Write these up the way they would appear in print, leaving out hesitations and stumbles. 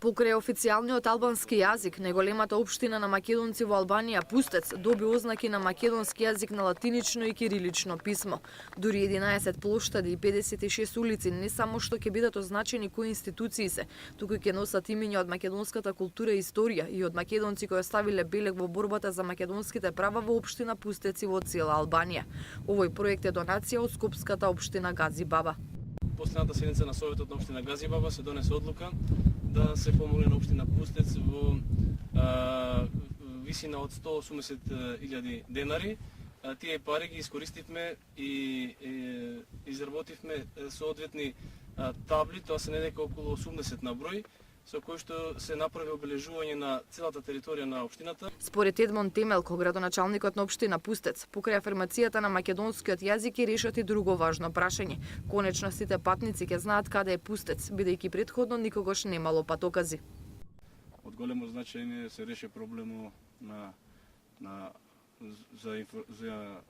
Покрај официјалниот албански јазик, најголемата општина на македонци во Албанија, Пустец, доби ознаки на македонски јазик на латинично и кирилично писмо. Дури 11 плоштади и 56 улици не само што ќе бидат означени кои институции се, туку ќе носат имиња од македонската култура и историја и од македонци кои оставиле белег во борбата за македонските права во општина Пустец и во цела Албанија. Овој проект е донација од скопската општина Гази Баба. Последната седница на Советот на општина Гази Баба се донесе одлука да се помогне на општина Пустец во висина од 180.000 денари. Тие пари ги искористивме и изработивме соодветни табли, тоа се недека околу 80 на број, со кој што се направи обележување на целата територија на општината. Според Едмон Темелко, градоначалникот на општина Пустец, покрај афирмацијата на македонскиот јазик и решат и друго важно прашање. Конечно сите патници ќе знаат каде е Пустец, бидејќи претходно никогаш немало патокази. Од големо значење се реше проблемот за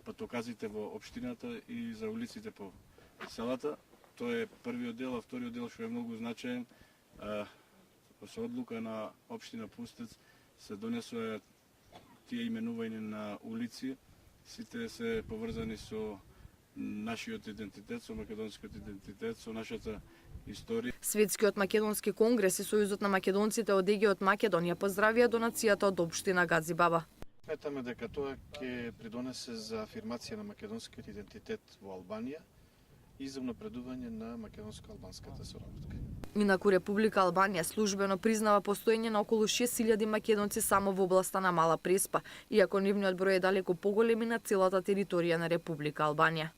патоказите во општината и за улиците по селата. Тоа е првиот дел, а вториот дел што е многу значаен. Со одлука на општина Пустец се донесоа тие именување на улици. Сите се поврзани со нашиот идентитет, со македонскиот идентитет, со нашата историја. Светскиот македонски конгрес и Сојузот на македонците од ЕГ од Македонија поздравија донацијата од општина Гази Баба. Сметаме дека тоа ќе придонесе за афирмација на македонскиот идентитет во Албанија и за напредување на македонско-албанската соработка. Инаку Република Албанија службено признава постоење на околу 6000 македонци само во областа на Мала Преспа, иако нивниот број е далеку поголем и на целата територија на Република Албанија.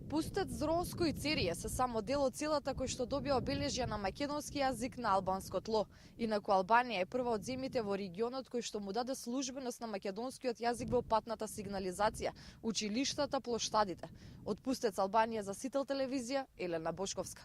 Пустец, Зронско и Церија се само дел од целата кој што добија обележја на македонски јазик на албанско тло. Инаку Албанија е прва од земјите во регионот кој што му даде службеност на македонскиот јазик во патната сигнализација, училиштата, плоштадите. Од Пустец, Албанија, за Сител телевизија, Елена Бошковска.